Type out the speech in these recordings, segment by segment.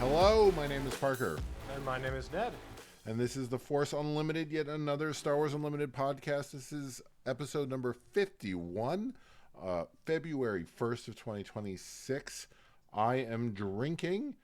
Hello, my name is Parker. And my name is Ned. And this is the Force Unlimited, yet another Star Wars Unlimited podcast. This is episode number 51, February 1st of 2026. I am drinking.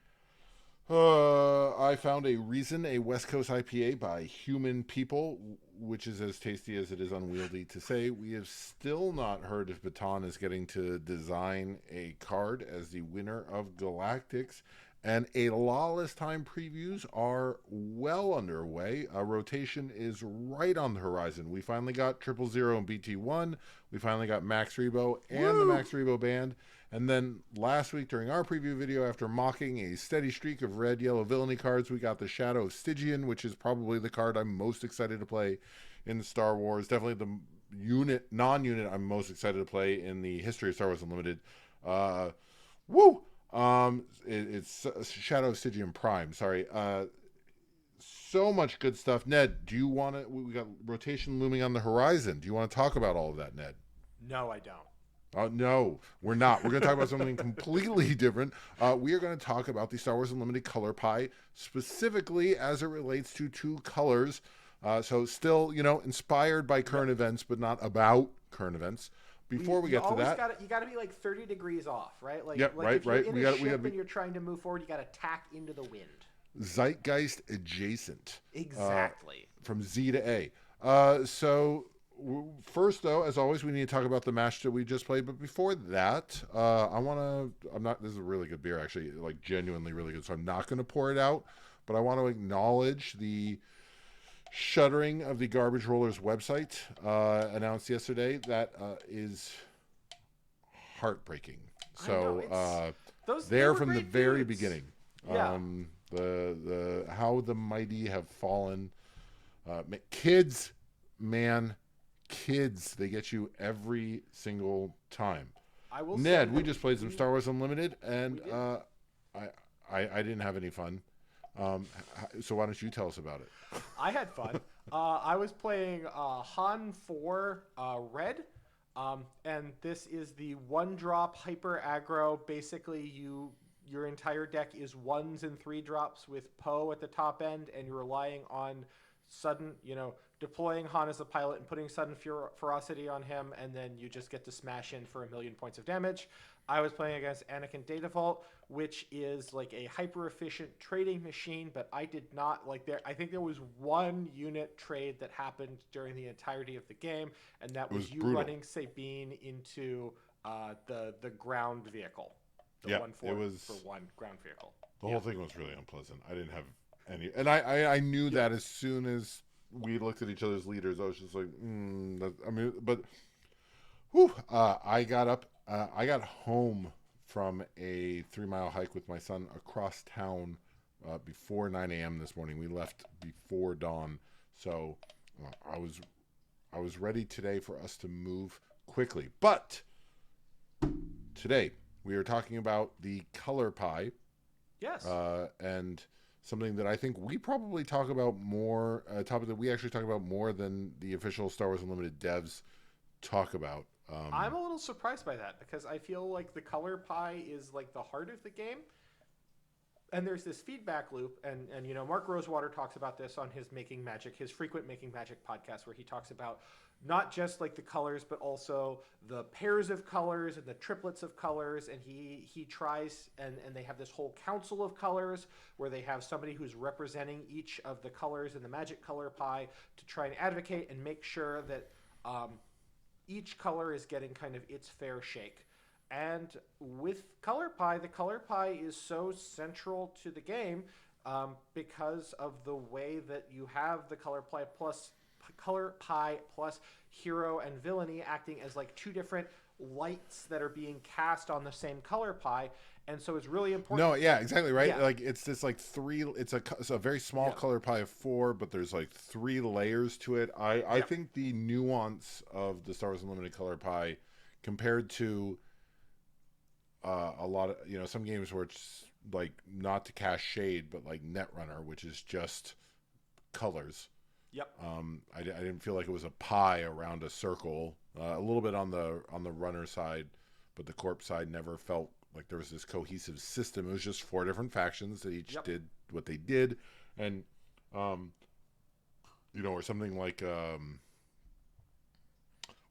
I found a Reason, a West Coast IPA by Human People, which is as tasty as it is unwieldy to say. We have still not heard if Baton is getting to design a card as the winner of Galactics. And a Lawless Time previews are well underway. A rotation is right on the horizon. We finally got 000 and BT1. We finally got Max Rebo and the Max Rebo band. And then last week during our preview video, after mocking a steady streak of red, yellow villainy cards, we got the Shadow of Stygian, which is probably the card I'm most excited to play in Star Wars. Definitely the non-unit I'm most excited to play in the history of Star Wars Unlimited. It's Shadow of Stygian Prime. Sorry. So much good stuff. Ned, do you want to? We got rotation looming on the horizon. Do you want to talk about all of that, Ned? No, I don't. No, we're not. We're going to talk about something completely different. We are going to talk about the Star Wars Unlimited Color Pie, specifically as it relates to two colors. So still, inspired by current events, but not about current events. Before we get to that, you got to be like 30 degrees off, right? Like, yep, if you're right. in a ship and you're trying to move forward, you got to tack into the wind. Zeitgeist adjacent. Exactly. From Z to A. First, though, as always, we need to talk about the match that we just played. But before that, this is a really good beer, actually, like genuinely really good. So I'm not going to pour it out, but I want to acknowledge the shuttering of the Garbage Rollers website announced yesterday. That is heartbreaking. So they're from the very beginning. Yeah. The how the mighty have fallen. Kids, they get you every single time. I will. Ned, we just played some Star Wars Unlimited, and I didn't have any fun. So why don't you tell us about it? I had fun. I was playing Han 4 Red, and this is the one-drop hyper aggro. Basically, your entire deck is 1s and 3 drops with Poe at the top end, and you're relying on sudden, deploying Han as a pilot and putting sudden ferocity on him, and then you just get to smash in for 1,000,000 points of damage. I was playing against Anakin Data Vault, which is like a hyper-efficient trading machine, but I did not like there. I think there was one unit trade that happened during the entirety of the game, and that was you brutal. running Sabine into the ground vehicle. The Yeah, 1-4 for one ground vehicle. The whole thing was really unpleasant. I didn't have any, and I knew that as soon as we looked at each other's leaders. I was just like, I got up. I got home from a 3-mile hike with my son across town before 9 a.m. this morning. We left before dawn, so I was ready today for us to move quickly. But today we are talking about the color pie. Yes. And something that I think we probably talk about more, a topic that we actually talk about more than the official Star Wars Unlimited devs talk about. I'm a little surprised by that because I feel like the color pie is like the heart of the game. And there's this feedback loop, and Mark Rosewater talks about this on his frequent Making Magic podcast, where he talks about not just like the colors, but also the pairs of colors and the triplets of colors. And he tries, and they have this whole council of colors where they have somebody who's representing each of the colors in the magic color pie to try and advocate and make sure that each color is getting kind of its fair shake. And with Color Pie, the Color Pie is so central to the game because of the way that you have the Color Pie plus hero and villainy acting as like two different lights that are being cast on the same color pie. And so it's really important. No, yeah, exactly, right? Yeah. Like it's this like it's a very small color pie of 4, but there's like 3 layers to it. I think the nuance of the Star Wars Unlimited color pie compared to a lot of some games where it's like not to cast shade, but like Netrunner, which is just colors. Yep. I didn't feel like it was a pie around a circle. A little bit on the runner side, but the corpse side never felt like there was this cohesive system. It was just 4 different factions that each Yep. did what they did, and or something like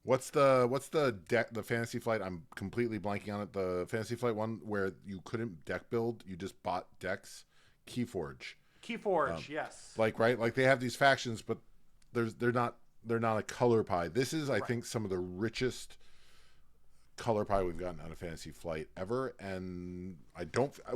what's the deck, the Fantasy Flight? I'm completely blanking on it. The Fantasy Flight one where you couldn't deck build, you just bought decks. Keyforge. Keyforge, yes. Like right, like they have these factions, but they're not a color pie. This is, I Right. think, some of the richest color pie we've gotten out of Fantasy Flight ever, and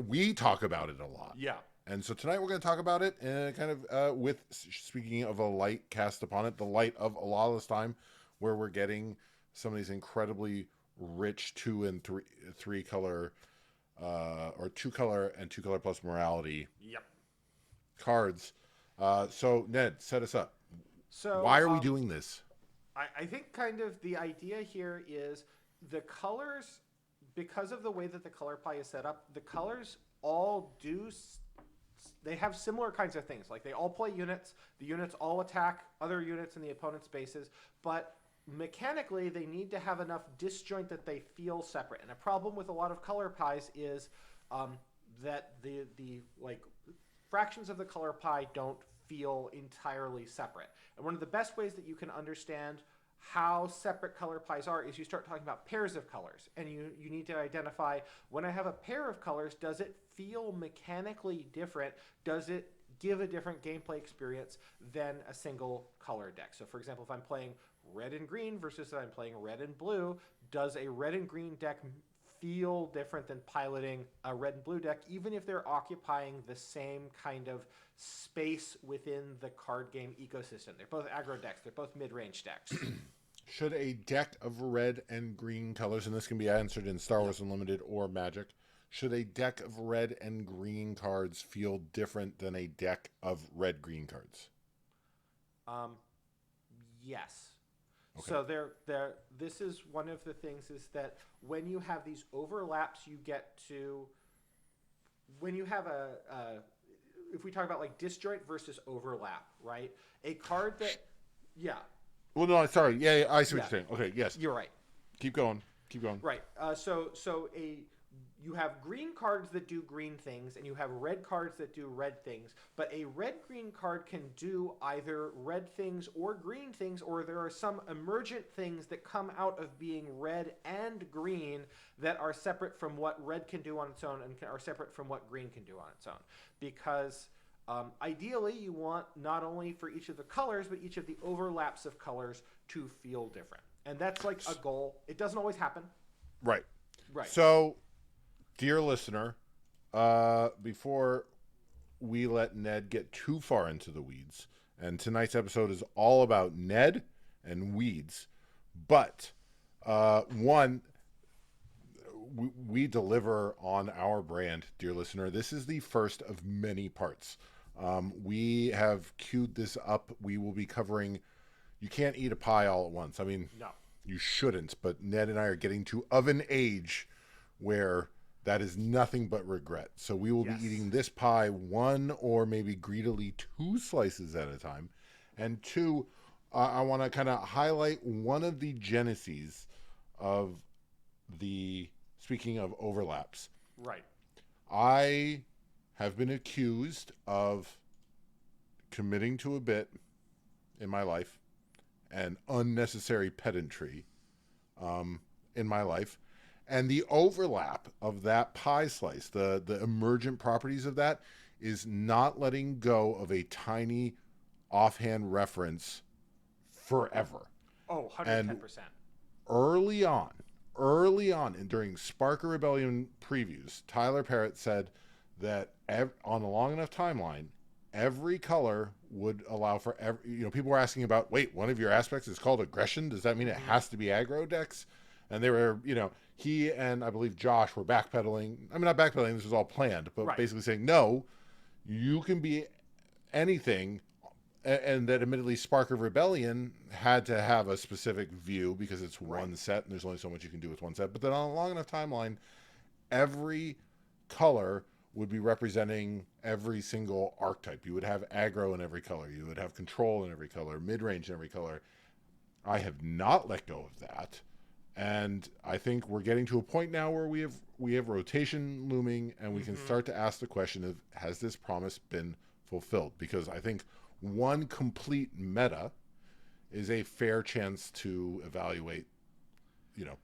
we talk about it a lot. Yeah. And so tonight we're going to talk about it, and kind of with, speaking of a light cast upon it, the light of a lawless time, where we're getting some of these incredibly rich 2 and 3 color, or 2 color and 2 color plus morality Yep. cards. So Ned, set us up. So Why are we doing this? I think kind of the idea here is the colors, because of the way that the color pie is set up, the colors all they have similar kinds of things. Like they all play units. The units all attack other units in the opponent's bases, but mechanically they need to have enough disjoint that they feel separate. And a problem with a lot of color pies is that the like fractions of the color pie don't feel entirely separate. And one of the best ways that you can understand how separate color pies are is you start talking about pairs of colors, and you need to identify, when I have a pair of colors, does it feel mechanically different? Does it give a different gameplay experience than a single color deck? So for example, if I'm playing red and green versus if I'm playing red and blue, does a red and green deck feel different than piloting a red and blue deck, even if they're occupying the same kind of space within the card game ecosystem? They're both aggro decks. They're both mid-range decks. Should a deck of red and green colors, and this can be answered in Star Wars Unlimited or Magic, should a deck of red and green cards feel different than a deck of red-green cards? Yes. Okay. So this is one of the things, is that when you have these overlaps, you get to, when you have if we talk about like disjoint versus overlap, right? A card that, yeah. Well, no, sorry. Yeah, I see what Yeah. you're saying. Okay, yes. You're right. Keep going. Right. So you have green cards that do green things, and you have red cards that do red things. But a red-green card can do either red things or green things, or there are some emergent things that come out of being red and green that are separate from what red can do on its own and are separate from what green can do on its own. Because ideally, you want not only for each of the colors, but each of the overlaps of colors to feel different. And that's like a goal. It doesn't always happen. Right. Right. So, dear listener, before we let Ned get too far into the weeds, and tonight's episode is all about Ned and weeds, but one, we deliver on our brand, dear listener. This is the first of many parts. We have queued this up. We will be covering, you can't eat a pie all at once. I mean, No. you shouldn't, but Ned and I are getting to of an age where that is nothing but regret. So we will Yes. be eating this pie 1 or maybe greedily 2 slices at a time. And 2, I want to kind of highlight one of the geneses of the, speaking of overlaps. Right. I have been accused of committing to a bit in my life and unnecessary pedantry in my life. And the overlap of that pie slice, the emergent properties of that, is not letting go of a tiny offhand reference forever. Oh, 110%. Early on, and during Sparker Rebellion previews, Tyler Parrott said that on a long enough timeline, every color would allow for people were asking about, wait, one of your aspects is called aggression. Does that mean it has to be aggro decks? And they were, he and I believe Josh were backpedaling. I mean, not backpedaling, this was all planned, but Right. basically saying, no, you can be anything. And that admittedly Spark of Rebellion had to have a specific view because it's one set and there's only so much you can do with one set. But then on a long enough timeline, every color would be representing every single archetype. You would have aggro in every color. You would have control in every color, mid-range in every color. I have not let go of that. And I think we're getting to a point now where we have rotation looming, and we can start to ask the question of, has this promise been fulfilled? Because I think one complete meta is a fair chance to evaluate, you know,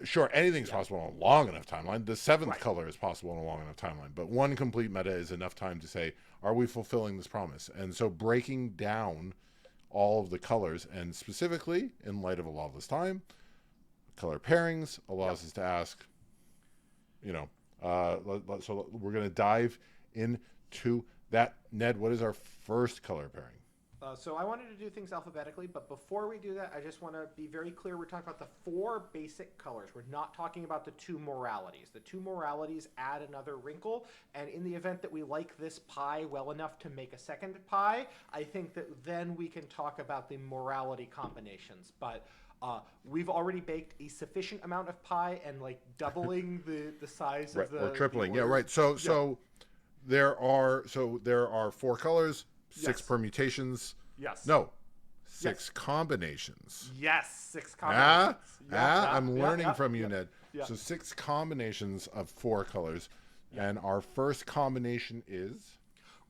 sure, anything's possible on a long enough timeline. The seventh color is possible on a long enough timeline, but one complete meta is enough time to say, are we fulfilling this promise? And so breaking down all of the colors, and specifically in light of A Lawless Time, color pairings allows us to ask, you know, so we're going to dive into that. Ned, what is our first color pairing? So I wanted to do things alphabetically, but before we do that, I just want to be very clear. We're talking about the 4 basic colors. We're not talking about the 2 moralities. The 2 moralities add another wrinkle, and in the event that we like this pie well enough to make a second pie, I think that then we can talk about the morality combinations. But we've already baked a sufficient amount of pie, and like doubling the size of the or tripling. the Yeah, right. So there are 4 colors, 6 permutations. Yes. No, 6 combinations. Yes, 6 combinations. I'm learning from you, Ned. Yeah. So 6 combinations of 4 colors, and our first combination is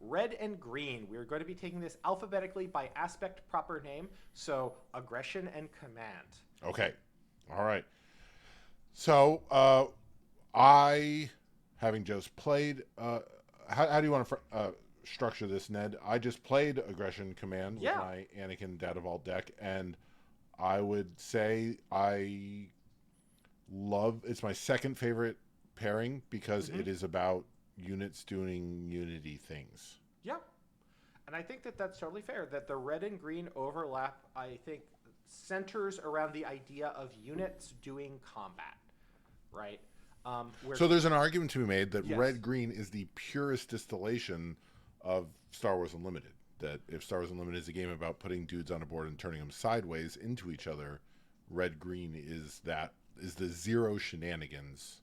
red and green. We're going to be taking this alphabetically by aspect proper name, so aggression and command. Okay. All right. So I, having just played, how do you want to structure this, Ned? I just played aggression command with my Anakin Data Vault deck, and I would say it's my second favorite pairing because it is about units doing unity things. Yeah. And I think that that's totally fair, that the red and green overlap, I think, centers around the idea of units doing combat, right? So there's an argument to be made that red-green is the purest distillation of Star Wars Unlimited. That if Star Wars Unlimited is a game about putting dudes on a board and turning them sideways into each other, red-green is the zero shenanigans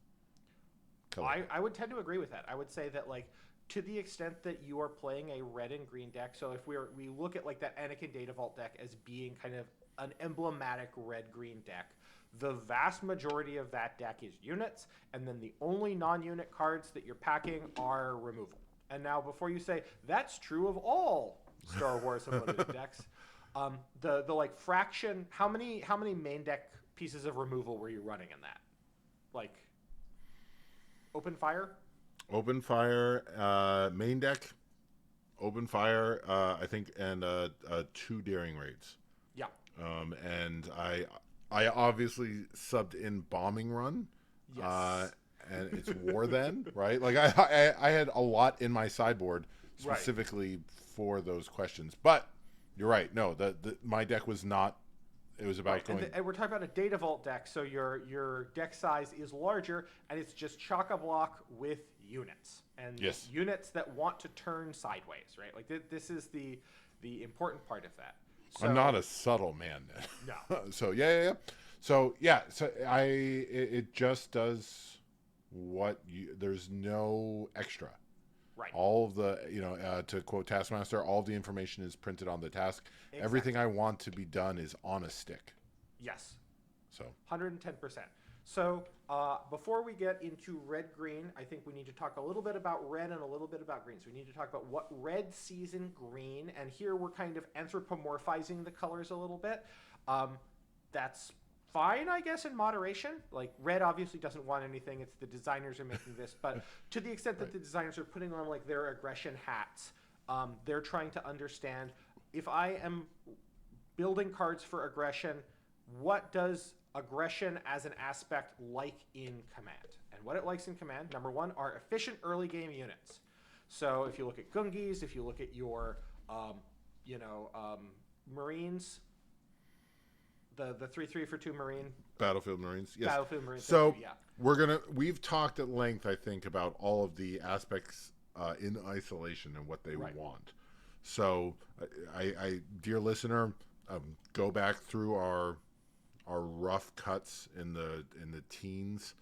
color. I would tend to agree with that. I would say that, like, to the extent that you are playing a red and green deck, so if we look at like that Anakin Data Vault deck as being kind of an emblematic red-green deck, the vast majority of that deck is units, and then the only non-unit cards that you're packing are removal. And now, before you say that's true of all Star Wars Unlimited decks, the like fraction, how many main deck pieces of removal were you running in that? Like open fire, main deck, open fire, I think, and 2 daring raids. Yeah. And I obviously subbed in bombing run. Yes. And it's war then, right? Like I had a lot in my sideboard specifically for those questions. But you're right. No, my deck was not. It was about going. And we're talking about a Data Vault deck, so your deck size is larger, and it's just chock-a-block with units and units that want to turn sideways, right? Like this is the important part of that. So, I'm not a subtle man. No. So yeah. So it just does what there's no extra. Right. All of the, to quote Taskmaster, all of the information is printed on the task. Exactly. Everything I want to be done is on a stick. Yes. So 110%. So before we get into red-green, I think we need to talk a little bit about red and a little bit about green. So we need to talk about what red sees in green, and here we're kind of anthropomorphizing the colors a little bit. That's fine, I guess, in moderation. Like, red obviously doesn't want anything. It's the designers are making this. But to the extent that the designers are putting on, like, their aggression hats, they're trying to understand, if I am building cards for aggression, what does aggression as an aspect like in command? And what it likes in command, number one, are efficient early game units. So if you look at Gungis, if you look at your, Marines, the 3/3 for 2 Marine. Battlefield Marines, yes. Battlefield Marines. So we've talked at length, I think, about all of the aspects in isolation and what they want. So I dear listener, go back through our rough cuts in the teens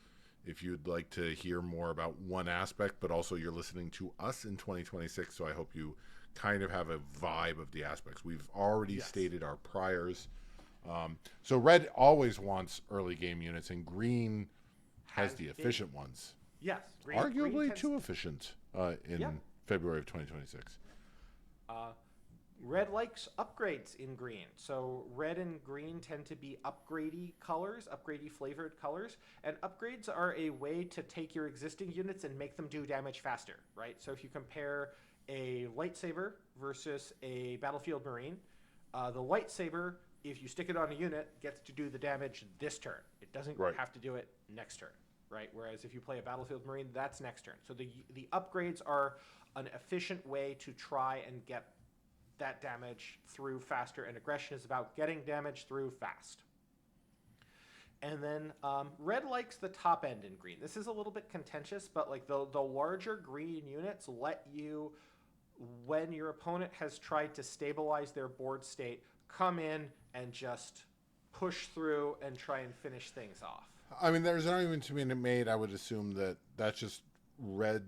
if you'd like to hear more about one aspect, but also you're listening to us in 2026, so I hope you kind of have a vibe of the aspects. We've already stated our priors So red always wants early game units, and green has the It- efficient ones. yes, Arguably tends too efficient in Yep. February of 2026. Uh, red likes upgrades in green. So red and green tend to be upgradey colors, upgradey flavored colors. And upgrades are a way to take your existing units and make them do damage faster, right? So if you compare a lightsaber versus a battlefield marine, the lightsaber, if you stick it on a unit, gets to do the damage this turn. It doesn't Right. have to do it next turn, right? Whereas if you play a battlefield marine, that's next turn. So the upgrades are an efficient way to try and get that damage through faster, and aggression is about getting damage through fast. And then red likes the top end in green. This is a little bit contentious, but like the larger green units let you, when your opponent has tried to stabilize their board state, come in and just push through and try and finish things off. I mean, there's an argument to be made. I would assume that that's just red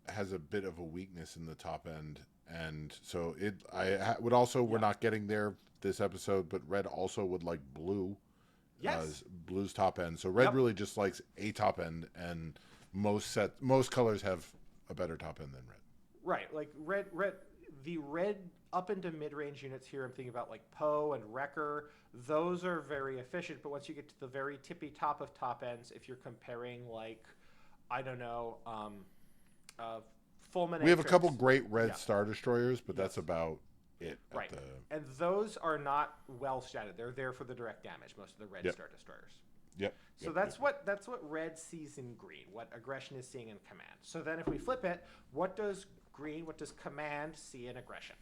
has a bit of a weakness in the top end, and so would also, we're not getting there this episode, but red also would like blue. Yes. Blue's top end. So red Yep. really just likes a top end, and most colors have a better top end than red. Right, like the red up into mid-range units here, I'm thinking about like Poe and Wrecker. Those are very efficient, but once you get to the very tippy top of top ends, if you're comparing like, I don't know, Fulminatrix. We have a couple great red Yeah. Star Destroyers, but that's Yes. about it. Right, and those are not well statted. They're there for the direct damage. Most of the red Yep. Star Destroyers. Yep. So Yep. that's what red sees in green, what aggression is seeing in command. So then if we flip it, what does command see in aggression?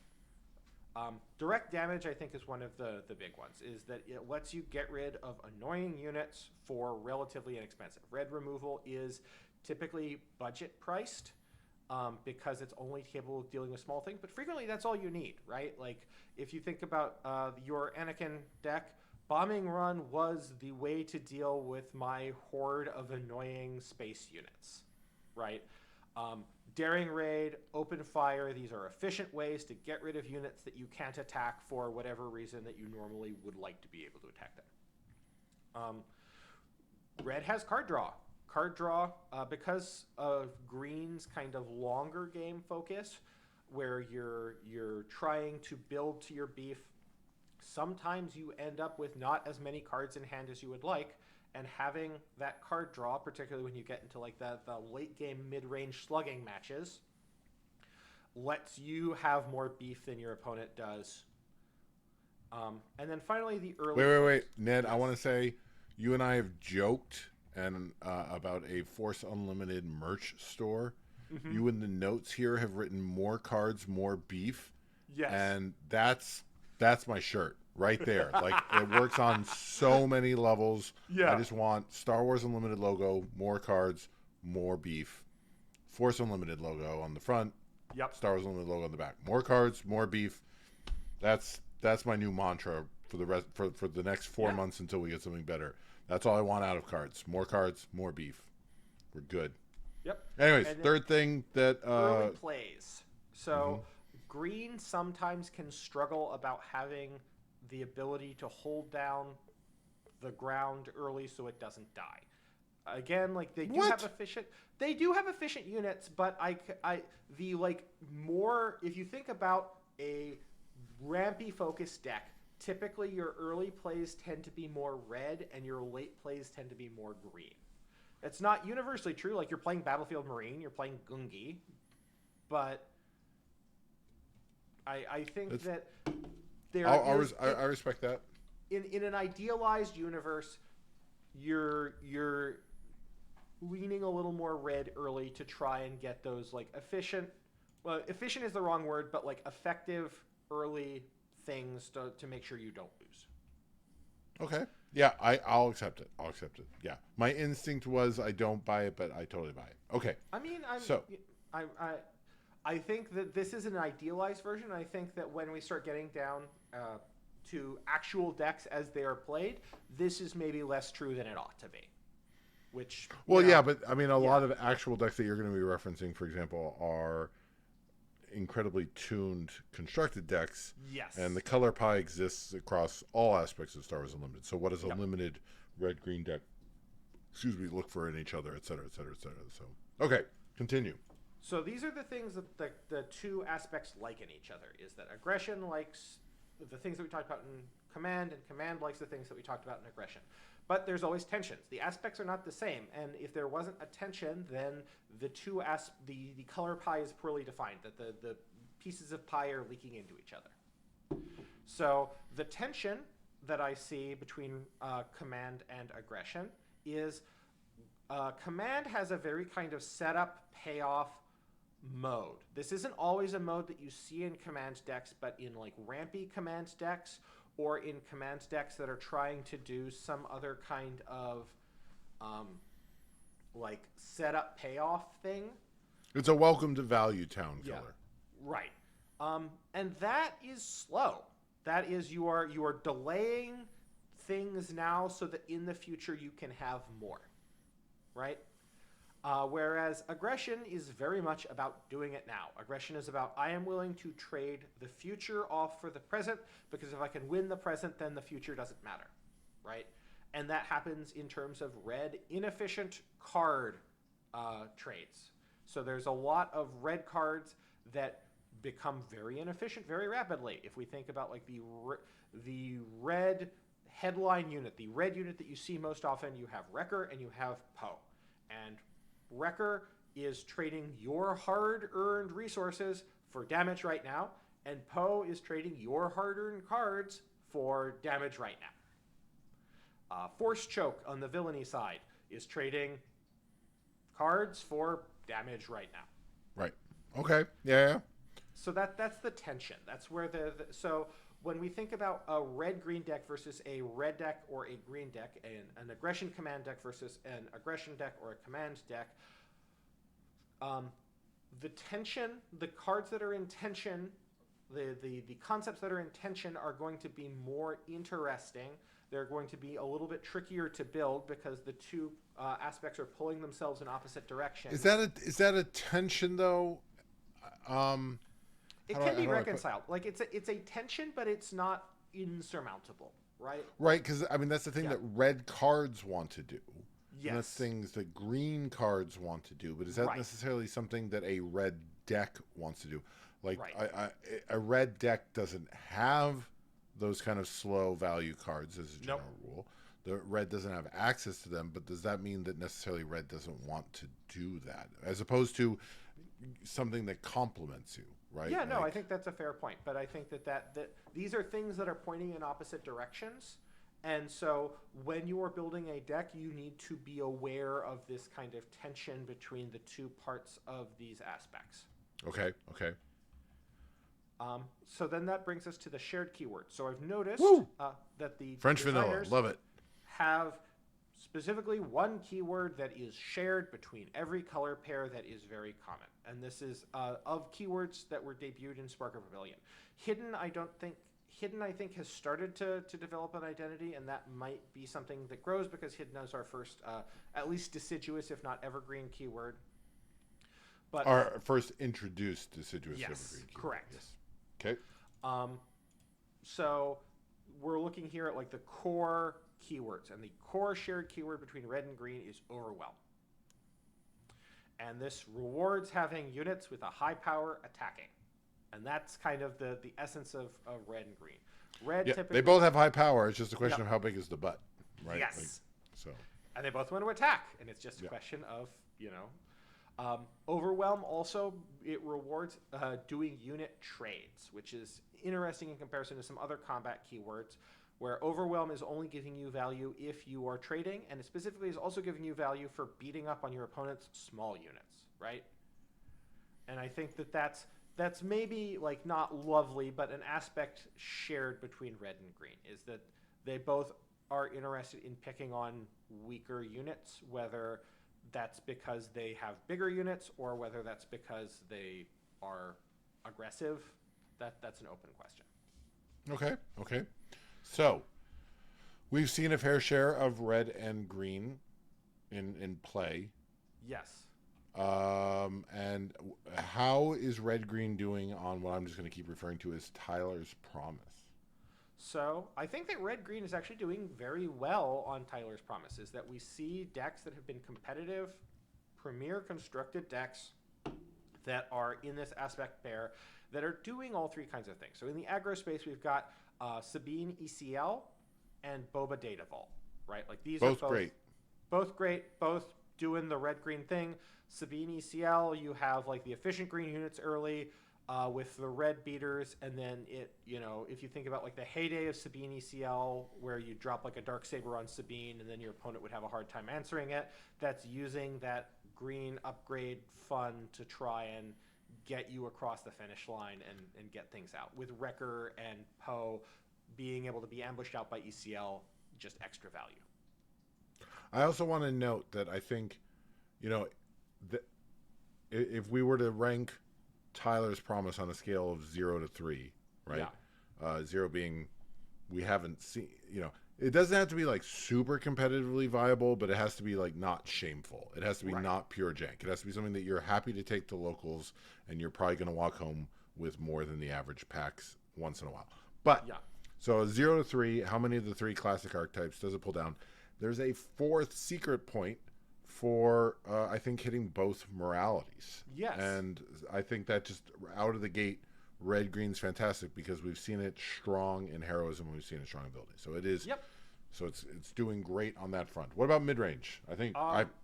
Direct damage, I think, is one of the big ones, is that it lets you get rid of annoying units for relatively inexpensive. Red removal is typically budget priced, because it's only capable of dealing with small things, but frequently that's all you need, right? Like if you think about your Anakin deck, Bombing Run was the way to deal with my horde of annoying space units, right? Daring Raid, Open Fire, these are efficient ways to get rid of units that you can't attack for whatever reason that you normally would like to be able to attack them. Red has card draw. Card draw, because of green's kind of longer game focus, where you're trying to build to your beef, sometimes you end up with not as many cards in hand as you would like, and having that card draw, particularly when you get into like the late game mid-range slugging matches, lets you have more beef than your opponent does. And then finally the early... Wait. Ned, yes. I want to say, you and I have joked about a Force Unlimited merch store. Mm-hmm. You in the notes here have written more cards, more beef. Yes. And that's my shirt right there. Like, it works on so many levels. Yeah. I just want Star Wars Unlimited logo, more cards, more beef. Force Unlimited logo on the front. Yep. Star Wars Unlimited logo on the back. More cards, more beef. That's my new mantra for the rest for the next 4 months until we get something better. That's all I want out of cards. More cards, more beef. We're good. Yep. Anyways, third thing that early plays. So green sometimes can struggle about having the ability to hold down the ground early so it doesn't die. Again, like they do have efficient units, but if you think about a rampy focused deck, typically your early plays tend to be more red and your late plays tend to be more green. It's not universally true. Like you're playing Battlefield Marine, you're playing Gungi, but I think that I respect that. In an idealized universe, you're leaning a little more red early to try and get those like efficient. Well, efficient is the wrong word, but like effective early things to make sure you don't lose. Okay. Yeah, I'll accept it. Yeah. My instinct was I don't buy it, but I totally buy it. Okay. I mean, I think that this is an idealized version. I think that when we start getting down to actual decks as they are played, this is maybe less true than it ought to be. But I mean, a lot of actual decks that you're going to be referencing, for example, are incredibly tuned constructed decks. Yes. And the color pie exists across all aspects of Star Wars Unlimited. So what does a limited red-green deck, look for in each other, et cetera, et cetera, et cetera. So, okay, continue. So these are the things that the two aspects like in each other, is that aggression likes the things that we talked about in command, and command likes the things that we talked about in aggression. But there's always tensions. The aspects are not the same, and if there wasn't a tension, then the color pie is poorly defined, that the pieces of pie are leaking into each other. So the tension that I see between command and aggression is command has a very kind of setup, payoff mode. This isn't always a mode that you see in command decks, but in like rampy command decks, or in command decks that are trying to do some other kind of like setup payoff thing. It's a welcome to value town color. Right. And that is slow. That is, you are delaying things now so that in the future you can have more. Right? Whereas aggression is very much about doing it now. Aggression is about, I am willing to trade the future off for the present, because if I can win the present, then the future doesn't matter, right? And that happens in terms of red inefficient card trades. So there's a lot of red cards that become very inefficient very rapidly. If we think about like the red headline unit, the red unit that you see most often, you have Wrecker and you have Poe. And Wrecker is trading your hard-earned resources for damage right now, and Poe is trading your hard-earned cards for damage right now. Force Choke on the villainy side is trading cards for damage right now. Right. Okay. Yeah. So that's the tension. That's where so when we think about a red-green deck versus a red deck or a green deck, an aggression command deck versus an aggression deck or a command deck, the tension, the cards that are in tension, the concepts that are in tension are going to be more interesting. They're going to be a little bit trickier to build because the two aspects are pulling themselves in opposite directions. Is that a tension though? It can be reconciled. Like it's a tension, but it's not insurmountable, right? Right, because I mean that's the thing that red cards want to do. Yes. And that's things that green cards want to do. But is that necessarily something that a red deck wants to do? Like a red deck doesn't have those kind of slow value cards as a general rule. The red doesn't have access to them, but does that mean that necessarily red doesn't want to do that? As opposed to something that complements you. Right? Yeah, no, I think that's a fair point. But I think that these are things that are pointing in opposite directions. And so when you are building a deck, you need to be aware of this kind of tension between the two parts of these aspects. Okay. So then that brings us to the shared keyword. So I've noticed that the French vanilla, love it, have specifically one keyword that is shared between every color pair that is very common. And this is of keywords that were debuted in Spark of Rebellion. Hidden, I think, has started to develop an identity, and that might be something that grows because Hidden is our first, at least deciduous, if not evergreen keyword. But our first introduced deciduous evergreen keyword. Correct. Yes. Okay. So we're looking here at like the core keywords, and the core shared keyword between red and green is Overwhelm. And this rewards having units with a high power attacking. And that's kind of the essence of red and green. Red typically, they both have high power. It's just a question of how big is the butt, right? Yes. So. And they both want to attack, and it's just a question of, Overwhelm also, it rewards doing unit trades, which is interesting in comparison to some other combat keywords, where Overwhelm is only giving you value if you are trading, and it specifically is also giving you value for beating up on your opponent's small units, right? And I think that's maybe like not lovely, but an aspect shared between red and green is that they both are interested in picking on weaker units, whether that's because they have bigger units or whether that's because they are aggressive. That's an open question. Okay. So, we've seen a fair share of red and green in play. Yes. And how is Red Green doing on what I'm just going to keep referring to as Tyler's Promise? So I think that Red Green is actually doing very well on Tyler's Promises. That we see decks that have been competitive, premier constructed decks that are in this aspect pair that are doing all three kinds of things. So in the aggro space, we've got Sabine ECL and Boba Data Vault, right? Like these Both are great. both great, both doing the red green thing. Sabine ECL, you have like the efficient green units early with the red beaters, and then if you think about like the heyday of Sabine ECL, where you drop like a Dark Saber on Sabine, and then your opponent would have a hard time answering it. That's using that green upgrade fun to try and get you across the finish line and get things out. With Wrecker and Poe being able to be ambushed out by ECL, just extra value. I also want to note that I think, if we were to rank Tyler's Promise on a scale of 0 to 3, right? Yeah. 0 being we haven't seen, it doesn't have to be like super competitively viable, but it has to be like not shameful. It has to be not pure jank. It has to be something that you're happy to take to locals, and you're probably going to walk home with more than the average packs once in a while. But Yeah. so 0 to 3, how many of the 3 classic archetypes does it pull down? There's a 4th secret point for I think hitting both moralities. Yes. And I think that just out of the gate, Red Green's fantastic because we've seen it strong in heroism and we've seen it strong in ability. So it is. Yep. So it's doing great on that front. What about mid range? I think Hantu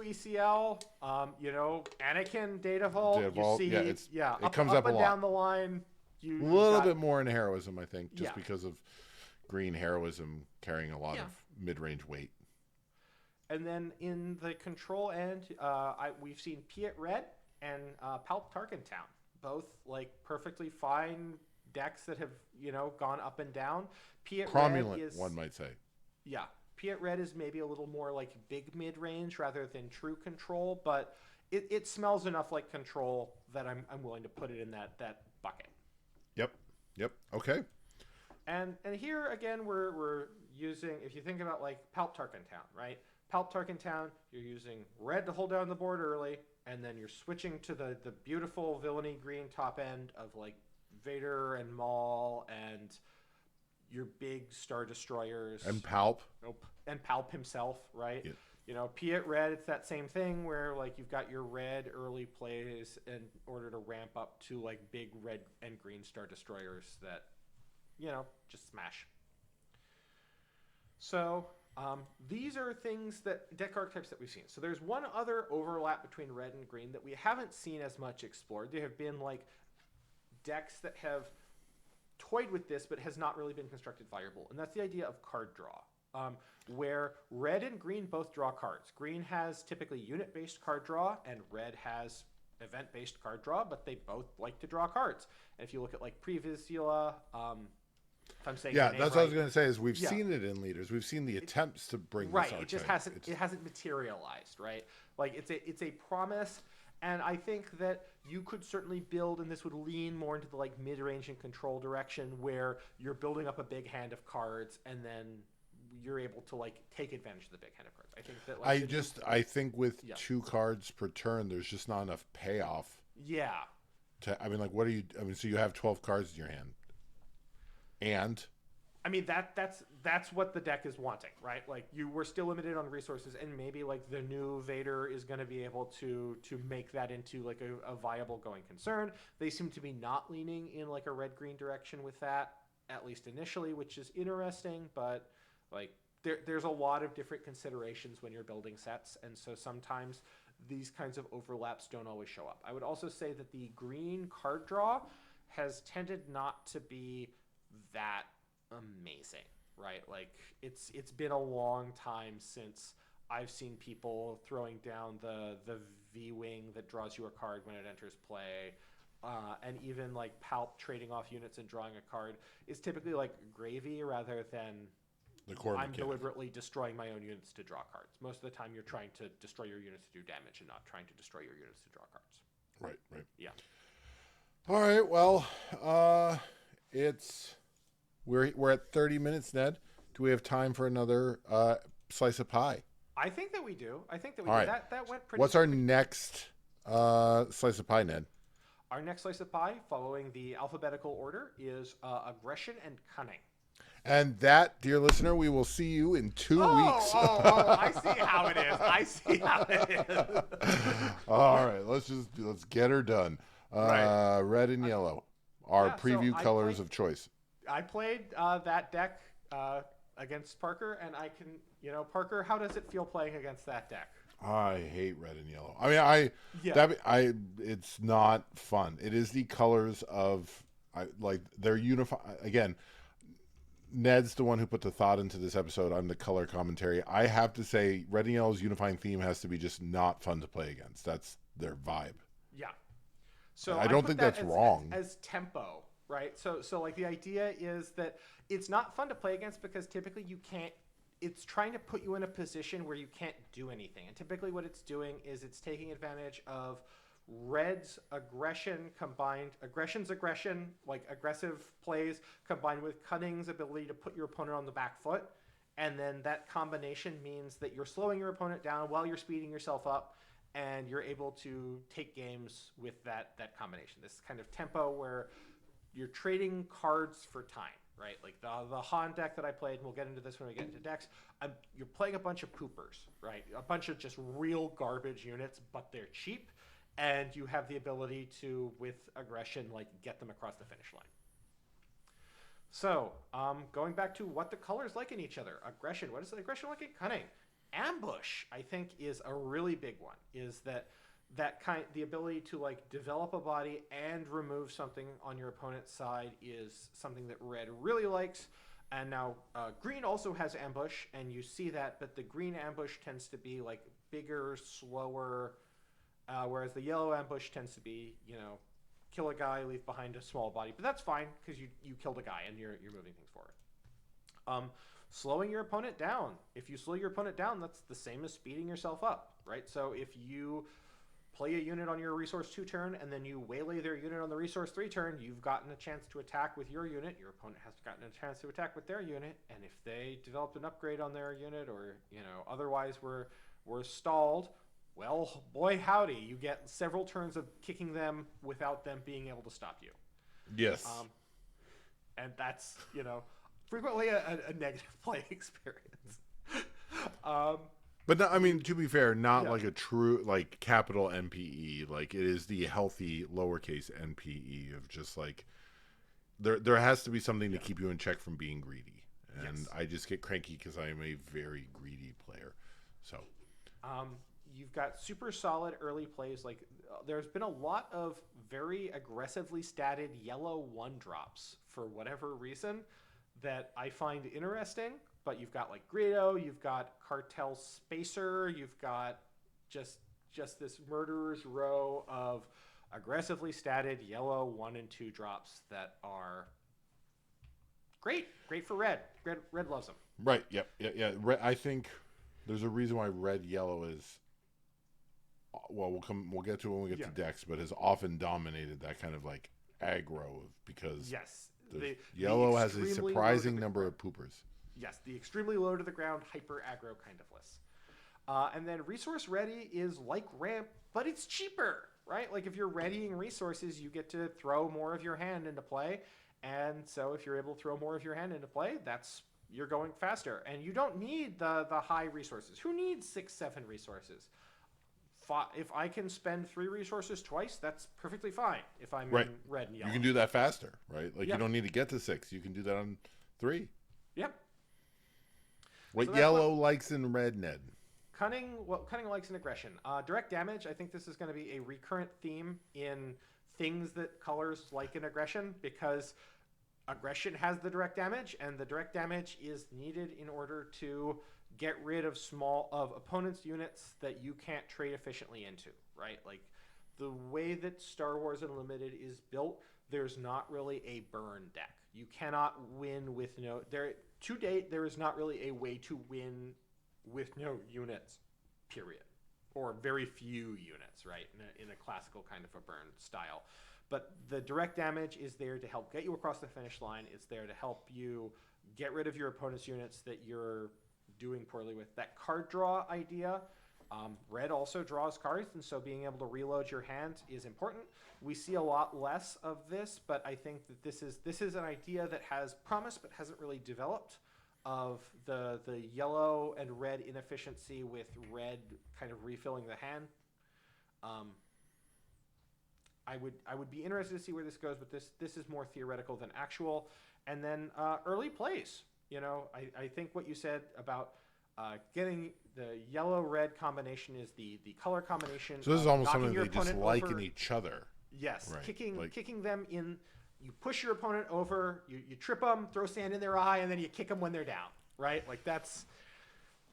ECL, Anakin Data Vault. Data Vault, you see, it up, comes up up a and lot. down the line. A little bit more in heroism, I think, just Yeah. because of green heroism carrying a lot of mid range weight. And then in the control end, we've seen Piet Red and Palp Tarkentown, both like perfectly fine decks that have gone up and down. Piet Cromulent, Red is, one might say. Yeah, Piet Red is maybe a little more like big mid range rather than true control, but it smells enough like control that I'm willing to put it in that bucket. Yep. Okay. And here again we're using, if you think about like Palp Tarkentown, right? Palp Tarkentown, you're using red to hold down the board early, and then you're switching to the beautiful villainy green top end of like Vader and Maul and your big Star Destroyers. And Palp. Nope. And Palp himself, right? Yeah. Piet Red, it's that same thing where like you've got your red early plays in order to ramp up to like big red and green Star Destroyers that, just smash. So these are things deck archetypes that we've seen. So there's one other overlap between red and green that we haven't seen as much explored. There have been like decks that have toyed with this but has not really been constructed viable, and that's the idea of card draw, where red and green both draw cards. Green has typically unit-based card draw, and red has event-based card draw, but they both like to draw cards. And if you look at like Previzula, if I'm saying that's what I was right, going to say. Is we've seen it in leaders. We've seen the attempts to bring this archetype. It just hasn't materialized, right? Like it's a promise. And I think that you could certainly build, and this would lean more into the like mid-range and control direction, where you're building up a big hand of cards, and then you're able to like take advantage of the big hand of cards. I think that like I think with 2 cards per turn, there's just not enough payoff. Yeah. So you have 12 cards in your hand, and I mean that's what the deck is wanting, right? Like you were still limited on resources, and maybe like the new Vader is going to be able to make that into like a viable going concern. They seem to be not leaning in like a red-green direction with that, at least initially, which is interesting. But like there's a lot of different considerations when you're building sets, and so sometimes these kinds of overlaps don't always show up. I would also say that the green card draw has tended not to be that amazing, right? Like it's been a long time since I've seen people throwing down the V-Wing that draws you a card when it enters play, and even like Palp trading off units and drawing a card is typically like gravy rather than the core I'm mechanic. Deliberately destroying my own units to draw cards. Most of the time you're trying to destroy your units to do damage and not trying to destroy your units to draw cards. Right. Yeah. All right. Well, we're at 30 minutes, Ned. Do we have time for another slice of pie? I think that we do. I think that we All do. right. That went pretty What's our quickly. next slice of pie, Ned? Our next slice of pie, following the alphabetical order, is aggression and cunning. And that, dear listener, we will see you in 2 weeks. I see how it is. I see how it is. All right, let's get her done. Right. Red and yellow, our Yeah. So preview colors of choice. I played that deck against Parker, and I can, Parker, how does it feel playing against that deck? I hate red and yellow. I mean, Yeah. it's not fun. It is the colors of, like they're unified again. Ned's the one who put the thought into this episode. I'm the color commentary. I have to say, red and yellow's unifying theme has to be just not fun to play against. That's their vibe. Yeah. So I don't put think that that's wrong. as tempo, right? So like the idea is that it's not fun to play against because typically you can't. It's trying to put you in a position where you can't do anything, and typically what it's doing is it's taking advantage of Red's aggression's aggression, like aggressive plays, combined with Cunning's ability to put your opponent on the back foot. And then that combination means that you're slowing your opponent down while you're speeding yourself up, and you're able to take games with that combination. This kind of tempo where you're trading cards for time, right? Like the Han deck that I played, and we'll get into this when we get into decks. You're playing a bunch of poopers, right? A bunch of just real garbage units, but they're cheap, and you have the ability to, with aggression, like get them across the finish line. So, going back to what the colors like in each other. Aggression. What is the aggression like in cunning? Ambush, I think, is a really big one. Is the ability to like develop a body and remove something on your opponent's side is something that red really likes. And now green also has ambush, and you see that, but the green ambush tends to be like bigger, slower, whereas the yellow ambush tends to be, kill a guy, leave behind a small body. But that's fine because you killed a guy and you're moving things forward. Slowing your opponent down. If you slow your opponent down, that's the same as speeding yourself up, right? So if you play a unit on your resource 2 turn and then you waylay their unit on the resource 3 turn, you've gotten a chance to attack with your unit. Your opponent has gotten a chance to attack with their unit, and if they developed an upgrade on their unit or otherwise were stalled, well, boy howdy, you get several turns of kicking them without them being able to stop you. Yes. And that's, frequently a negative play experience. But no, I mean, to be fair, not Yeah. like a true like capital NPE. Like it is the healthy lowercase NPE of just like there has to be something to keep you in check from being greedy. And Yes. I just get cranky because I am a very greedy player. So You've got super solid early plays. Like there's been a lot of very aggressively statted yellow 1-drops for whatever reason that I find interesting. But you've got like Greedo, you've got Cartel Spacer, you've got just this murderer's row of aggressively statted yellow 1 and 2 drops that are great for red. Red loves them. right, yep, yeah. I think there's a reason why red yellow is. Well, we'll get to it when we get to decks, but has often dominated that kind of like aggro because Yes, yellow has a extremely surprising number of poopers. Yes, the extremely low to the ground, hyper aggro kind of list. And then resource ready is like ramp, but it's cheaper, right? Like if you're readying resources, you get to throw more of your hand into play. And so if you're able to throw more of your hand into play, you're going faster. And you don't need the high resources. Who needs 6-7 resources? If I can spend 3 resources twice, that's perfectly fine if I'm in red and yellow. You can do that faster, right? Like Yep. you don't need to get to 6. You can do that on 3. Yep. What So yellow likes in red, Ned? Cunning likes in aggression. Direct damage, I think this is going to be a recurrent theme in things that colors like in aggression, because aggression has the direct damage, and the direct damage is needed in order to get rid of opponents' units that you can't trade efficiently into, right? Like the way that Star Wars Unlimited is built, there's not really a burn deck. You cannot win with to date, there is not really a way to win with no units, period. Or very few units, right? In a classical kind of a burn style. But the direct damage is there to help get you across the finish line. It's there to help you get rid of your opponent's units that you're doing poorly with. That card draw idea, red also draws cards, and so being able to reload your hand is important. We see a lot less of this, but I think that this is an idea that has promise but hasn't really developed, of the yellow and red inefficiency with red kind of refilling the hand. I would be interested to see where this goes, but this is more theoretical than actual. And then early plays. I think what you said about getting the yellow-red combination is the color combination. So this is almost something your they just opponent like over. in each other. Yes, Right. kicking them in. You push your opponent over. You trip them, throw sand in their eye, and then you kick them when they're down. Right? Like that's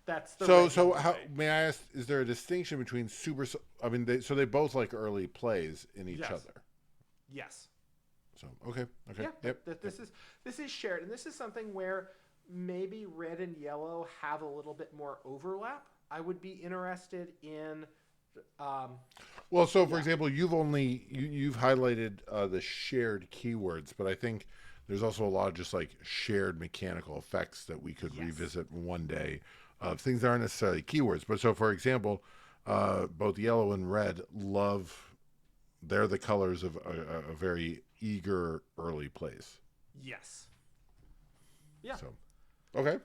the So red how way. may I ask? Is there a distinction between super? I mean, they both like early plays in each Yes. other. Yes. So okay. Yeah. Yep. This is shared, and this is something where maybe red and yellow have a little bit more overlap. I would be interested in. Well, so for example, you've highlighted the shared keywords, but I think there's also a lot of just like shared mechanical effects that we could revisit one day of things that aren't necessarily keywords. But so for example, both yellow and red they're the colors of a very eager early plays. Yes. Yeah. So, okay.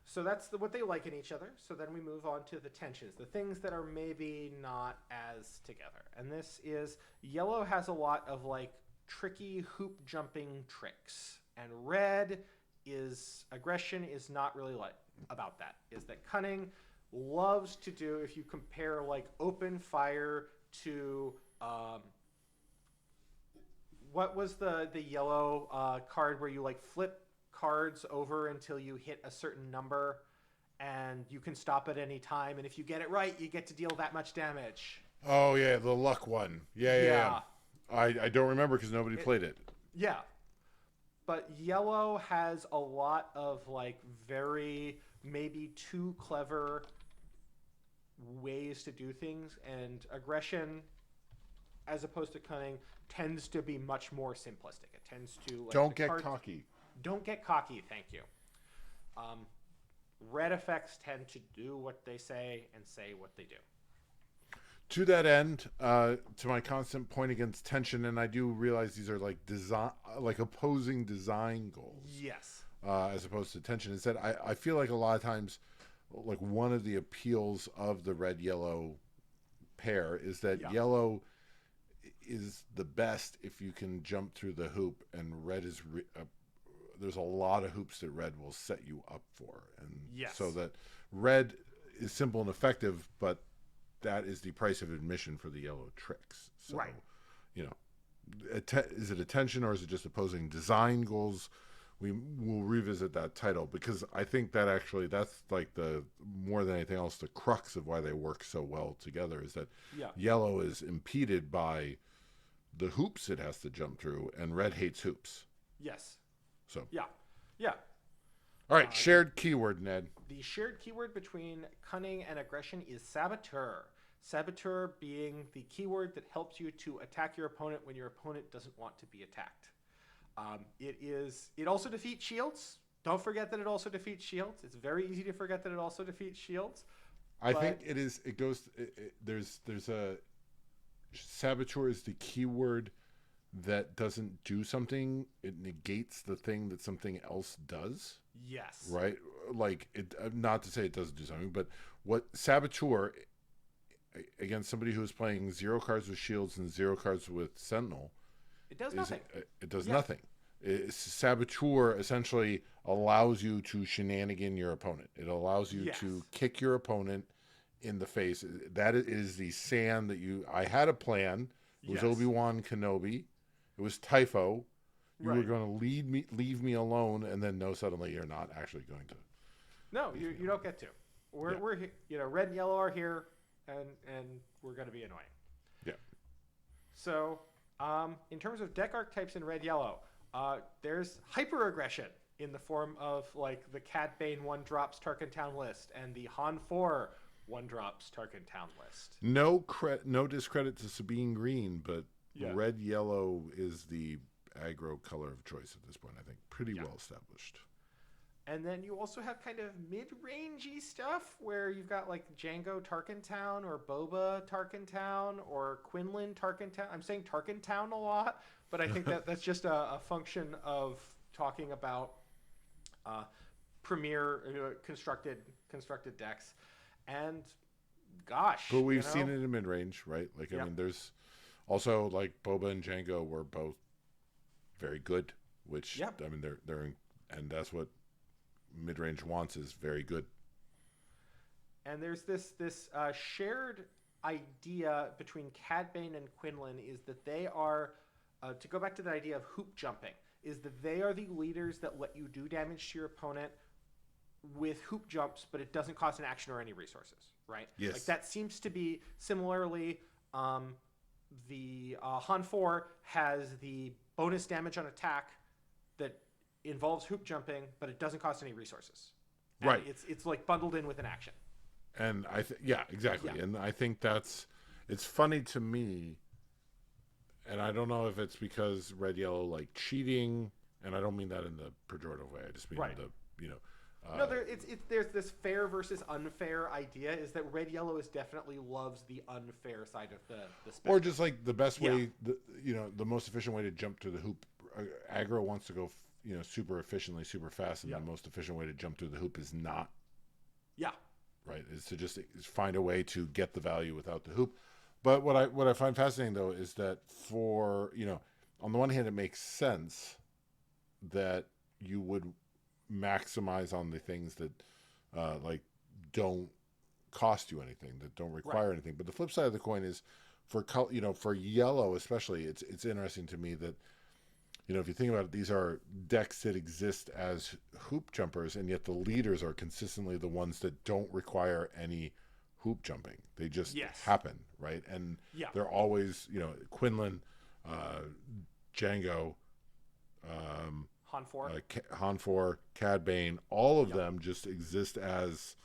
So that's what they like in each other. So then we move on to the tensions, the things that are maybe not as together. And this is yellow has a lot of like tricky hoop jumping tricks, and red is aggression is not really like about that. Is that cunning loves to do, if you compare like open fire to what was the yellow card where you like flip cards over until you hit a certain number and you can stop at any time, and if you get it right you get to deal that much damage. Oh yeah, the luck one. Yeah. I don't remember because nobody played it. Yeah, but yellow has a lot of like very maybe too clever ways to do things, and aggression as opposed to cunning tends to be much more simplistic. It tends to like, Don't get cocky. Don't get cocky, thank you. Red effects tend to do what they say and say what they do. To that end, to my constant point against tension, and I do realize these are like opposing design goals. Yes. As opposed to tension. Instead, I feel like a lot of times, like one of the appeals of the red-yellow pair is that yellow is the best if you can jump through the hoop, and red is there's a lot of hoops that red will set you up for, and so that red is simple and effective, but that is the price of admission for the yellow tricks. So, is it attention or is it just opposing design goals? We will revisit that title, because I think that actually that's like the more than anything else the crux of why they work so well together, is that yellow is impeded by the hoops it has to jump through, and red hates hoops. Yes. So yeah. All right, shared keyword, Ned. The shared keyword between cunning and aggression is saboteur. Saboteur being the keyword that helps you to attack your opponent when your opponent doesn't want to be attacked. It also defeats shields. Don't forget that it also defeats shields. It's very easy to forget that it also defeats shields. I think it is. It goes. There's a saboteur is the keyword that doesn't do something. It negates the thing that something else does. Yes. Right. Like it. Not to say it doesn't do something, but what saboteur against somebody who is playing 0 cards with shields and 0 cards with sentinel. It does nothing. It does nothing. Saboteur essentially allows you to shenanigan your opponent. It allows you to kick your opponent in the face. That is the sand that you... I had a plan. It was Obi-Wan Kenobi. It was Typho. You were going to leave me alone, and then suddenly you're not actually going to. No, you don't get to. We're red and yellow are here, and we're going to be annoying. Yeah. So... in terms of deck archetypes in red-yellow, there's hyper-aggression in the form of like the Cat Bane 1-drops Tarkin Town list and the Han 4 1-drops Tarkin Town list. No discredit to Sabine Green, but red-yellow is the aggro color of choice at this point, I think. Pretty well established. And then you also have kind of mid-rangey stuff where you've got like Django Tarkentown or Boba Tarkentown or Quinlan Tarkentown. I'm saying Tarkentown a lot, but I think that's just a function of talking about uh, premier constructed decks. And But gosh, we've seen it in mid range, right? Like, I yeah, mean, there's also like Boba and Django were both very good, which yep. I mean, and that's what mid range wants is very good. And there's this shared idea between Cad Bane and Quinlan is that they are, to go back to the idea of hoop jumping, is that they are the leaders that let you do damage to your opponent with hoop jumps, but it doesn't cost an action or any resources, right? Yes. Like that seems to be similarly. The Han 4 has the bonus damage on attack that involves hoop jumping, but it doesn't cost any resources. And Right. It's like bundled in with an action. And yeah, exactly. Yeah. And I think it's funny to me, and I don't know if it's because red yellow like cheating, and I don't mean that in the pejorative way. I just mean Right. the, you know, No, there's this fair versus unfair idea is that red yellow is definitely loves the unfair side of the spectrum. or just like the best way, the most efficient way to jump to the hoop. Aggro wants to go, super efficiently, super fast, and the most efficient way to jump through the hoop is not. Yeah. Right, is to just find a way to get the value without the hoop. But what I find fascinating though is that for on the one hand, it makes sense that you would maximize on the things that like don't cost you anything, that don't require anything. But the flip side of the coin is for yellow especially, it's interesting to me that if you think about it, these are decks that exist as hoop jumpers, and yet the leaders are consistently the ones that don't require any hoop jumping. They just happen, right? And they're always, Quinlan, Django, Han 4, Cad Bane, all of them just exist as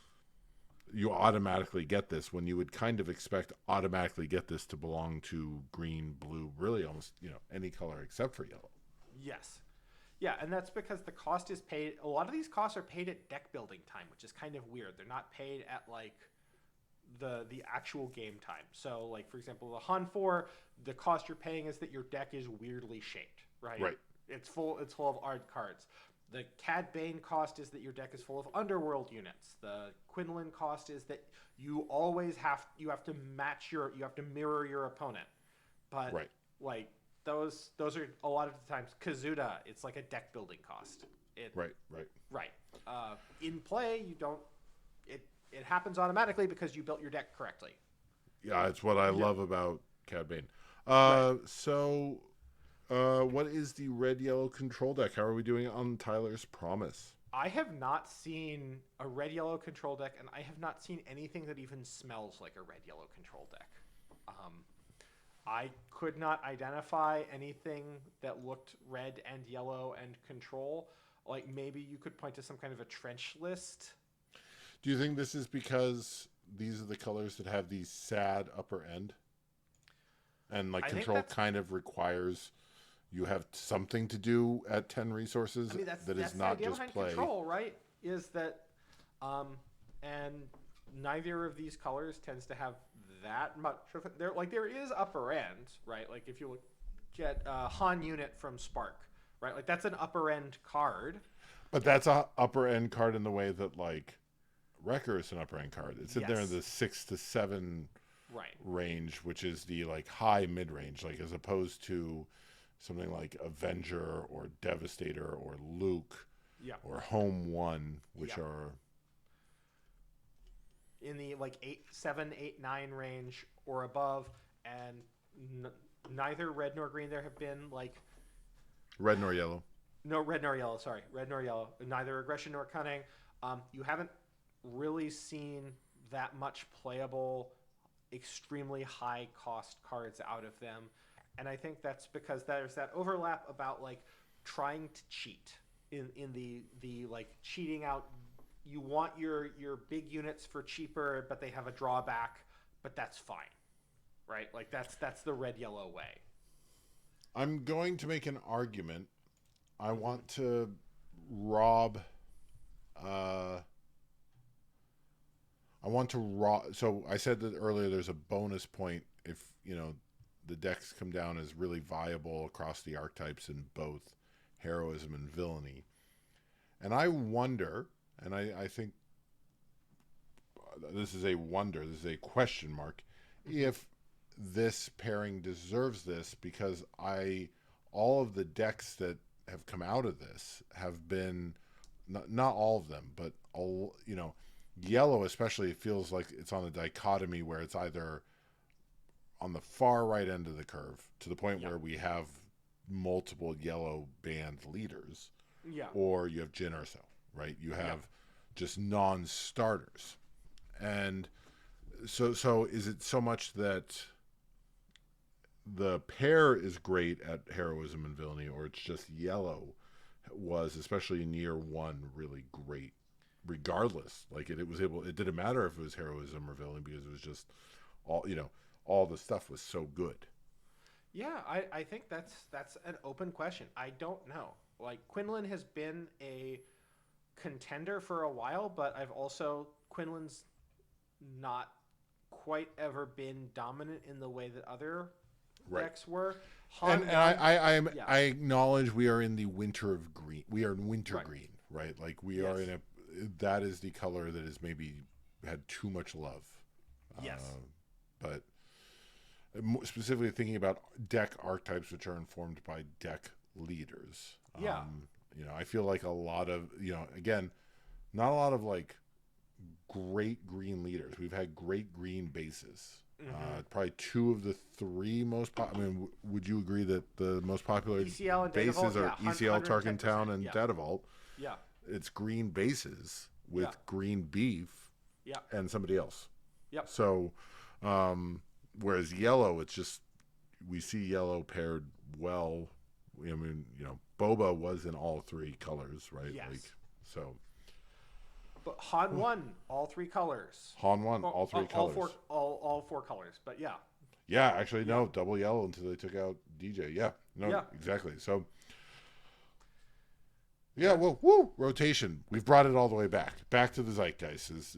you automatically get this when you would kind of expect automatically get this to belong to green, blue, really almost, any color except for yellow. Yes. Yeah, and that's because the cost is paid. A lot of these costs are paid at deck building time, which is kind of weird. They're not paid at like the actual game time. So, like for example, the Han 4, the cost you're paying is that your deck is weirdly shaped, right? Right. It's full of odd cards. The Cad Bane cost is that your deck is full of underworld units. The Quinlan cost is that you always have to mirror your opponent. But like those are a lot of the times Kazuda. It's like a deck building cost. Right. In play, you don't. It happens automatically because you built your deck correctly. Yeah, it's what I love about Cad Bane. So, what is the red yellow control deck? How are we doing on Tyler's Promise? I have not seen a red yellow control deck, and I have not seen anything that even smells like a red yellow control deck. I could not identify anything that looked red and yellow and control. Like maybe you could point to some kind of a trench list. Do you think this is because these are the colors that have the sad upper end? And like control kind of requires you have something to do at 10 resources that is not just play. Control, right? Is that and neither of these colors tends to have that much of it. There is upper end, right? Like if you look at Han unit from Spark, right? Like that's an upper end card. But that's a upper end card in the way that like Wrecker is an upper end card. It's in there in the 6 to 7 range, which is the like high mid range, like as opposed to something like Avenger or Devastator or Luke or Home 1, which are in the like 7, 8, 9 range or above, and neither red nor green there have been like red nor yellow. No, red nor yellow. Sorry, red nor yellow. Neither aggression nor cunning. You haven't really seen that much playable, extremely high cost cards out of them, and I think that's because there's that overlap about like trying to cheat in the like cheating out. You want your big units for cheaper, but they have a drawback, but that's fine, right? Like that's the red yellow way. I'm going to make an argument. I want to rob I want to raw. So I said that earlier. There's a bonus point if the decks come down as really viable across the archetypes in both heroism and villainy. And I wonder, and I think this is a wonder. This is a question mark. If this pairing deserves this, because all of the decks that have come out of this have been not all of them, but yellow especially. It feels like it's on a dichotomy where it's either on the far right end of the curve to the point where we have multiple yellow band leaders, or you have Jin Urso, right? You have just non-starters, and so is it so much that the pair is great at heroism and villainy, or it's just yellow was, especially in year one, really great regardless? Like it didn't matter if it was heroism or villainy because it was just all the stuff was so good. Yeah, I think that's an open question. I don't know. Like, Quinlan has been a contender for a while, but Quinlan's not quite ever been dominant in the way that other decks were. I acknowledge we are in the winter of green. We are in winter green, right? Like we are in that is the color that has maybe had too much love. Yes. But specifically thinking about deck archetypes, which are informed by deck leaders. I feel like a lot of, again, not a lot of like great green leaders. We've had great green bases. Probably two of the three most would you agree that the most popular ECL and bases Datavault? are ECL, Tarkentown, and yeah. Datavault? Yeah. It's green bases with green beef and somebody else. Yep. So, whereas yellow, it's just, we see yellow paired well. I mean, Boba was in all three colors, right? Yes. So. But Han won all three colors. Han won all three colors. All four colors, but yeah. Yeah, actually, no, double yellow until they took out DJ. Yeah, no, exactly. So, well, rotation. We've brought it all the way back to the Zeitgeist.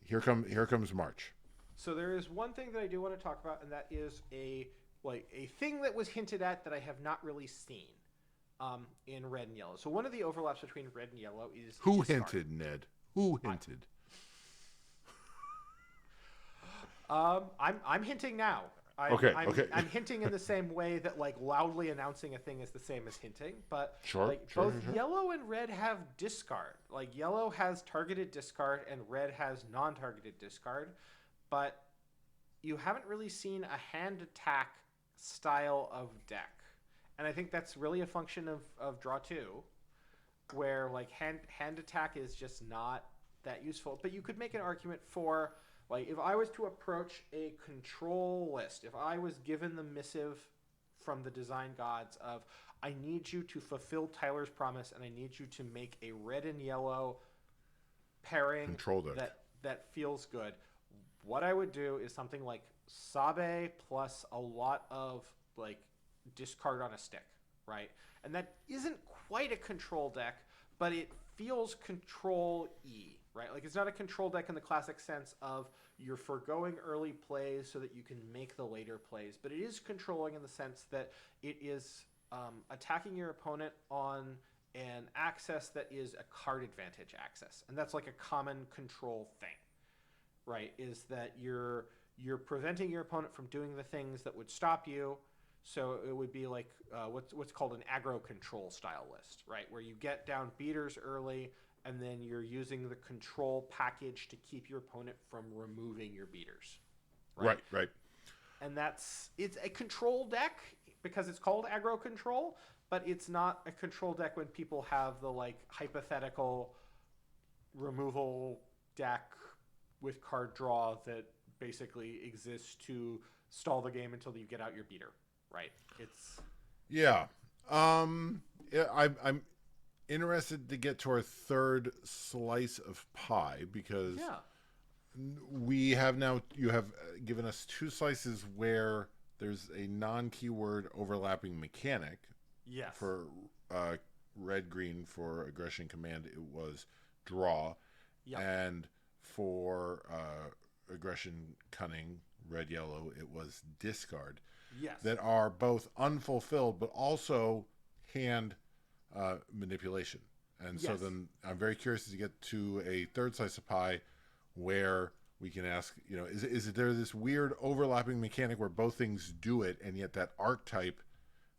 Here comes March. So there is one thing that I do want to talk about, and that is a thing that was hinted at that I have not really seen in red and yellow. So one of the overlaps between red and yellow is who hinted, Ned? Who hinted? I'm hinting now. I'm hinting in the same way that like loudly announcing a thing is the same as hinting, but both yellow and red have discard. Like yellow has targeted discard and red has non-targeted discard, but you haven't really seen a hand attack style of deck. And I think that's really a function of draw two, where like hand attack is just not that useful. But you could make an argument for, like, if I was to approach a control list, if I was given the missive from the design gods of, I need you to fulfill Tyler's promise and I need you to make a red and yellow pairing control deck that feels good, what I would do is something like Sabe plus a lot of like discard on a stick, right? And that isn't quite a control deck, but it feels control-y, right? Like, it's not a control deck in the classic sense of you're foregoing early plays so that you can make the later plays, but it is controlling in the sense that it is attacking your opponent on an access that is a card advantage access. And that's like a common control thing, right? Is that you're preventing your opponent from doing the things that would stop you. So it would be like what's called an aggro control style list, right? Where you get down beaters early, and then you're using the control package to keep your opponent from removing your beaters. Right. And it's a control deck because it's called aggro control, but it's not a control deck when people have the like hypothetical removal deck with card draw that basically exists to stall the game until you get out your beater. Right. I'm interested to get to our third slice of pie because we have now, you have given us two slices where there's a non-keyword overlapping mechanic. Yes. For red green for aggression command, it was draw, Yep. and for aggression, cunning, red, yellow, it was discard. Yes. That are both unfulfilled but also hand manipulation. And so Yes. then I'm very curious to get to a third slice of pie where we can ask, is there this weird overlapping mechanic where both things do it, and yet that archetype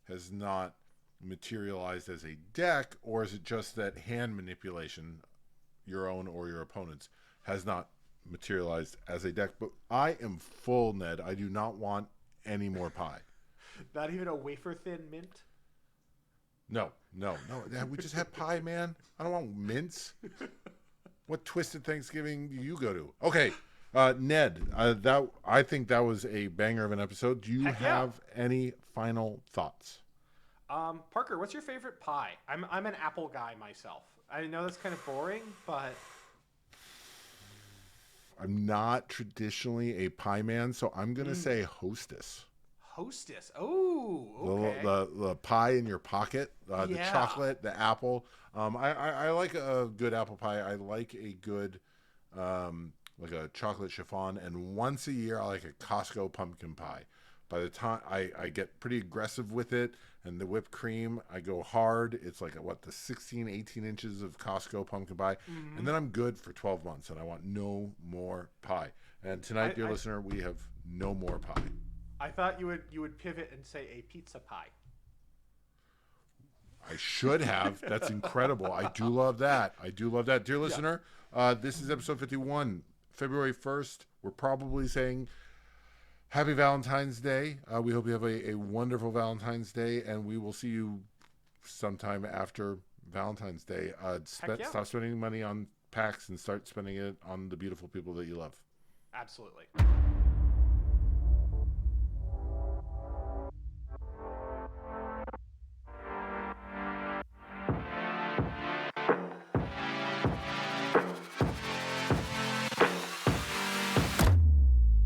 has not materialized as a deck, or is it just that hand manipulation, your own or your opponent's, has not materialized as a deck? But I am full, Ned. I do not want any more pie. Not even a wafer thin mint? No. We just had pie, man. I don't want mints. What twisted Thanksgiving do you go to? Okay, Ned, I think that was a banger of an episode. Do you Heck yeah. have any final thoughts? Parker, what's your favorite pie? I'm an apple guy myself. I know that's kind of boring, but I'm not traditionally a pie man, so I'm going to say Hostess. Hostess. Oh, okay. The pie in your pocket, the Yeah. chocolate, the apple. I like a good apple pie. I like a good, like a chocolate chiffon. And once a year, I like a Costco pumpkin pie. By the time I get pretty aggressive with it, and the whipped cream, I go hard. It's like, the 16, 18 inches of Costco pumpkin pie. Mm-hmm. And then I'm good for 12 months, and I want no more pie. And tonight, dear listener, we have no more pie. I thought you would pivot and say a pizza pie. I should have. That's incredible. I do love that. Dear listener, this is episode 51, February 1st. We're probably saying Happy Valentine's Day. We hope you have a wonderful Valentine's Day, and we will see you sometime after Valentine's Day. Stop spending money on packs and start spending it on the beautiful people that you love. Absolutely.